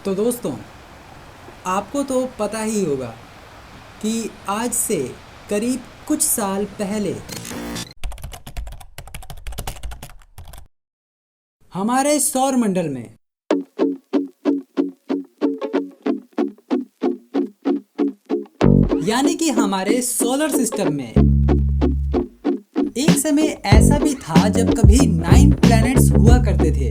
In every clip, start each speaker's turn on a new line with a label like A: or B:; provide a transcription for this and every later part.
A: तो दोस्तों, आपको तो पता ही होगा कि आज से करीब कुछ साल पहले हमारे सौर मंडल में यानी कि हमारे सोलर सिस्टम में एक समय ऐसा भी था जब कभी 9 प्लैनेट्स हुआ करते थे।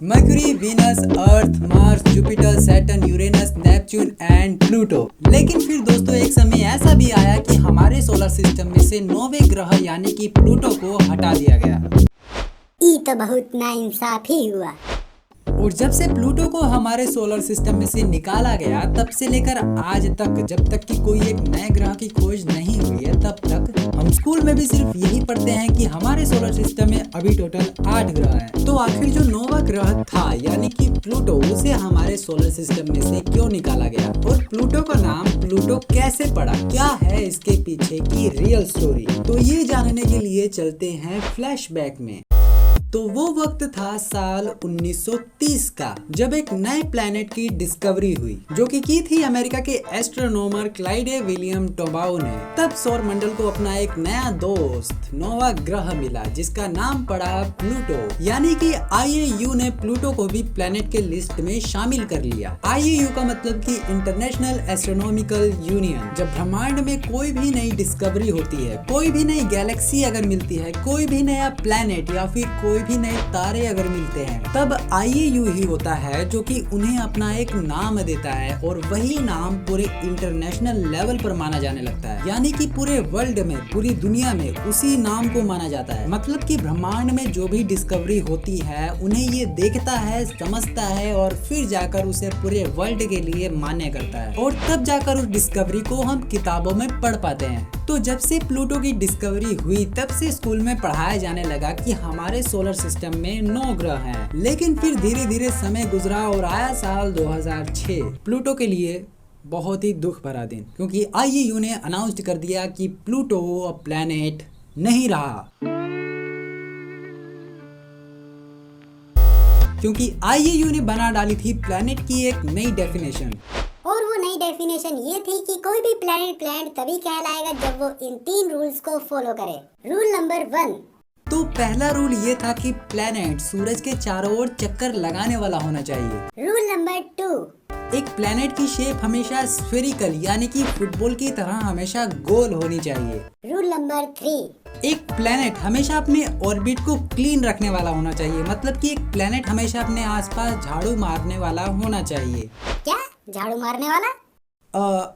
A: Mercury, Venus, earth, Mars, Jupiter, Saturn, Uranus, Neptune and Pluto. लेकिन फिर दोस्तों एक समय ऐसा भी आया कि हमारे सोलर सिस्टम में से 9वें ग्रह यानी कि प्लूटो को हटा दिया गया।
B: ये तो बहुत नाइंसाफी हुआ।
A: और जब से प्लूटो को हमारे सोलर सिस्टम में से निकाला गया तब से लेकर आज तक, जब तक कि कोई एक नए ग्रह की खोज नहीं हुई है, तब तक हम स्कूल में भी सिर्फ यही पढ़ते हैं कि हमारे सोलर सिस्टम में अभी टोटल 8 ग्रह हैं। तो आखिर जो 9वां ग्रह था यानी कि प्लूटो, उसे हमारे सोलर सिस्टम में से क्यों निकाला गया और प्लूटो का नाम प्लूटो कैसे पड़ा, क्या है इसके पीछे की रियल स्टोरी, तो ये जानने के लिए चलते हैं फ्लैशबैक में। तो वो वक्त था साल 1930 का, जब एक नए प्लैनेट की डिस्कवरी हुई जो कि की थी अमेरिका के एस्ट्रोनॉमर क्लाइडे विलियम टोबाउ ने। तब सौर मंडल को अपना एक नया दोस्त, 9वां ग्रह मिला जिसका नाम पड़ा प्लूटो। यानी कि आईएयू ने प्लूटो को भी प्लैनेट के लिस्ट में शामिल कर लिया। आईएयू का मतलब कि इंटरनेशनल एस्ट्रोनॉमिकल यूनियन। जब ब्रह्मांड में कोई भी नई डिस्कवरी होती है, कोई भी नई गैलेक्सी अगर मिलती है, कोई भी नया प्लैनेट या फिर कोई भी नए तारे अगर मिलते हैं, तब आईएयू ही होता है जो कि उन्हें अपना एक नाम देता है और वही नाम पूरे इंटरनेशनल लेवल पर माना जाने लगता है। यानी कि पूरे वर्ल्ड में, पूरी दुनिया में उसी नाम को माना जाता है। मतलब कि ब्रह्मांड में जो भी डिस्कवरी होती है उन्हें ये देखता है, समझता है और फिर जाकर उसे पूरे वर्ल्ड के लिए मान्य करता है और तब जाकर उस डिस्कवरी को हम किताबों में पढ़ पाते हैं। तो जब से प्लूटो की डिस्कवरी हुई तब से स्कूल में पढ़ाया जाने लगा कि हमारे सोलर सिस्टम में 9 ग्रह हैं। लेकिन फिर धीरे धीरे समय गुजरा और आया साल 2006, प्लूटो के लिए बहुत ही दुख भरा दिन, क्योंकि आईएयू ने अनाउंस कर दिया कि प्लूटो अब प्लैनेट नहीं रहा। क्योंकि आईएयू ने बना डाली थी प्लैनेट की एक नई डेफिनेशन,
B: और वो नई डेफिनेशन ये थी कि कोई भी प्लैनेट तभी कहलाएगा जब वो इन 3 रूल्स को फॉलो करे। Rule number 1।
A: तो पहला रूल ये था कि प्लैनेट सूरज के चारों ओर चक्कर लगाने वाला होना चाहिए।
B: Rule number 2।
A: एक प्लैनेट की शेप हमेशा स्फेरिकल यानी कि फुटबॉल की तरह हमेशा गोल होनी चाहिए।
B: Rule number 3।
A: एक प्लैनेट हमेशा अपने ऑर्बिट को क्लीन रखने वाला होना चाहिए। मतलब कि एक प्लैनेट हमेशा अपने आसपास झाड़ू मारने वाला होना चाहिए।
B: क्या झाड़ू मारने वाला?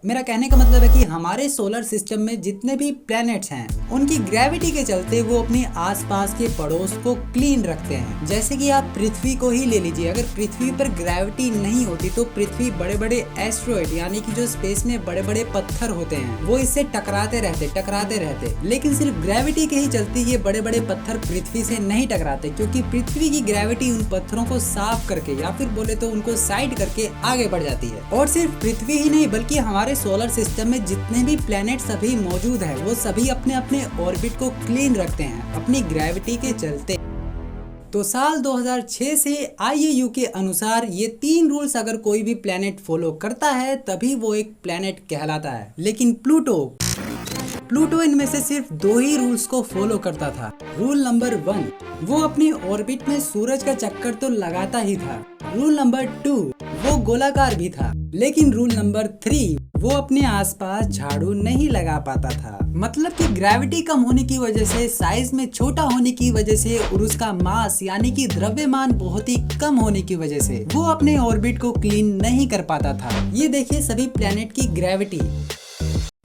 A: मेरा कहने का मतलब है कि हमारे सोलर सिस्टम में जितने भी प्लैनेट्स हैं उनकी ग्रेविटी के चलते वो अपने आसपास के पड़ोस को क्लीन रखते हैं। जैसे कि आप पृथ्वी को ही ले लीजिए, अगर पृथ्वी पर ग्रेविटी नहीं होती तो पृथ्वी बड़े बड़े एस्ट्रॉयड यानी कि जो स्पेस में बड़े बड़े पत्थर होते हैं वो इससे टकराते रहते। लेकिन सिर्फ ग्रेविटी के ही चलते ये बड़े बड़े पत्थर पृथ्वी से नहीं टकराते, क्योंकि पृथ्वी की ग्रेविटी उन पत्थरों को साफ करके या फिर बोले तो उनको साइड करके आगे बढ़ जाती है। और सिर्फ पृथ्वी ही नहीं कि हमारे सोलर सिस्टम में जितने भी प्लैनेट्स अभी मौजूद है वो सभी अपने अपने ऑर्बिट को क्लीन रखते हैं अपनी ग्रेविटी के चलते। तो साल 2006 से आईएयू के अनुसार ये 3 रूल्स अगर कोई भी प्लैनेट फॉलो करता है तभी वो एक प्लैनेट कहलाता है। लेकिन प्लूटो इनमें से सिर्फ 2 ही रूल्स को फॉलो करता था। रूल नंबर 1, वो अपने ऑर्बिट में सूरज का चक्कर तो लगाता ही था। रूल नंबर 2, वो गोलाकार भी था। लेकिन रूल नंबर 3, वो अपने आसपास झाड़ू नहीं लगा पाता था। मतलब कि ग्रेविटी कम होने की वजह से, साइज में छोटा होने की वजह से और उसका मास यानी कि द्रव्यमान बहुत ही कम होने की वजह से वो अपने ऑर्बिट को क्लीन नहीं कर पाता था। ये देखिए सभी प्लैनेट की ग्रेविटी।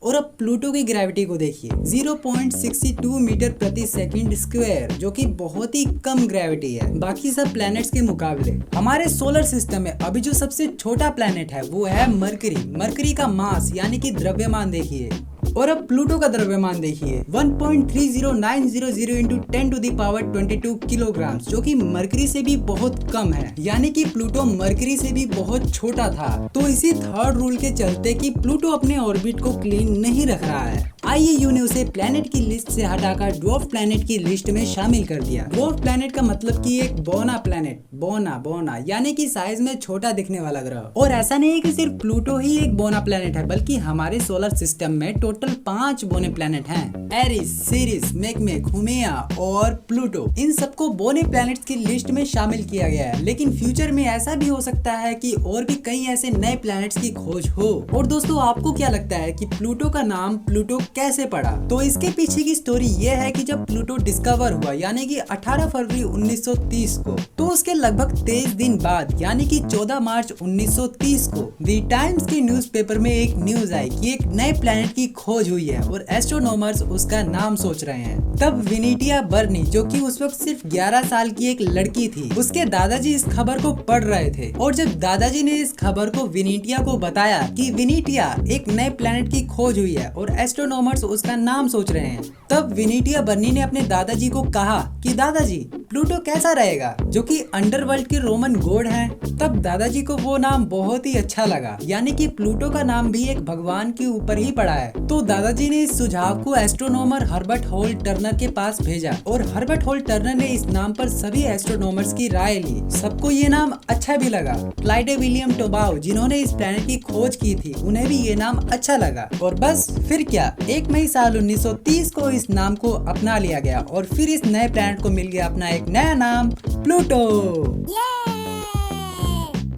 A: और अब प्लूटो की ग्रेविटी को देखिए, 0.62 मीटर प्रति सेकंड स्क्वायर, जो कि बहुत ही कम ग्रेविटी है बाकी सब प्लैनेट्स के मुकाबले। हमारे सोलर सिस्टम में अभी जो सबसे छोटा प्लैनेट है वो है मरकरी का मास यानी कि द्रव्यमान देखिए। और अब प्लूटो का द्रव्यमान देखिए, 1.30900 इंटू 10⁻22 किलोग्राम, जो कि मरकरी से भी बहुत कम है। यानी कि प्लूटो मरकरी से भी बहुत छोटा था। तो इसी थर्ड रूल के चलते कि प्लूटो अपने ऑर्बिट को क्लीन नहीं रख रहा है, आईएयू ने उसे प्लेनेट की लिस्ट से हटाकर ड्वार्फ प्लेनेट की लिस्ट में शामिल कर दिया। ड्वार्फ प्लेनेट का मतलब कि एक बोना प्लेनेट, बोना यानी कि साइज में छोटा दिखने वाला ग्रह। और ऐसा नहीं है कि सिर्फ प्लूटो ही एक बोना प्लेनेट है, बल्कि हमारे सोलर सिस्टम में टोटल 5 बोने प्लेनेट हैं। एरिस, सिरिस, मेकमेक, हुमेया और प्लूटो, इन सबको बोने प्लैनेट्स की लिस्ट में शामिल किया गया है। लेकिन फ्यूचर में ऐसा भी हो सकता है कि और भी कई ऐसे नए प्लैनेट्स की खोज हो। और दोस्तों, आपको क्या लगता है कि प्लूटो का नाम प्लूटो कैसे पड़ा? तो इसके पीछे की स्टोरी ये है कि जब प्लूटो डिस्कवर हुआ यानी कि 18 फरवरी 1930 को, तो उसके लगभग 23 दिन बाद यानी कि 14 मार्च 1930 को दी टाइम्स के न्यूज़पेपर में एक न्यूज आई कि एक नए प्लैनेट की खोज हुई है और एस्ट्रोनॉमर्स उसका नाम सोच रहे हैं। तब विनीटिया बर्नी, जो कि उस वक्त सिर्फ 11 साल की एक लड़की थी, उसके दादाजी इस खबर को पढ़ रहे थे। और जब दादाजी ने इस खबर को विनीटिया को बताया कि विनीटिया, एक नए प्लेनेट की खोज हुई है और एस्ट्रोनॉमर्स उसका नाम सोच रहे हैं, तब विनीटिया बर्नी ने अपने दादाजी को कहा कि दादाजी, प्लूटो कैसा रहेगा, जो कि अंडरवर्ल्ड के रोमन गॉड हैं। तब दादाजी को वो नाम बहुत ही अच्छा लगा, यानी कि प्लूटो का नाम भी एक भगवान के ऊपर ही पड़ा है। तो दादाजी ने इस सुझाव को एस्ट्रोनॉमर हर्बर्ट हॉल टर्नर के पास भेजा और हर्बर्ट हॉल टर्नर ने इस नाम पर सभी एस्ट्रोनॉमर्स की राय ली। सबको ये नाम अच्छा भी लगा। क्लाइडे विलियम टोबाउ, जिन्होंने इस प्लैनेट की खोज की थी, उन्हें भी ये नाम अच्छा लगा। और बस फिर क्या, 1 मई साल 1930 को इस नाम को अपना लिया गया और फिर इस नए प्लैनेट को मिल गया अपना एक नया नाम, प्लूटो।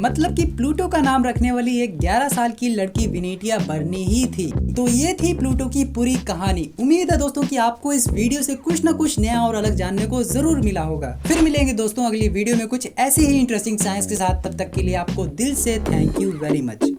A: मतलब कि प्लूटो का नाम रखने वाली एक 11 साल की लड़की विनीटिया बर्नी ही थी। तो ये थी प्लूटो की पूरी कहानी। उम्मीद है दोस्तों कि आपको इस वीडियो से कुछ न कुछ नया और अलग जानने को जरूर मिला होगा। फिर मिलेंगे दोस्तों अगली वीडियो में कुछ ऐसी ही इंटरेस्टिंग साइंस के साथ। तब तक के लिए आपको दिल से थैंक यू वेरी मच।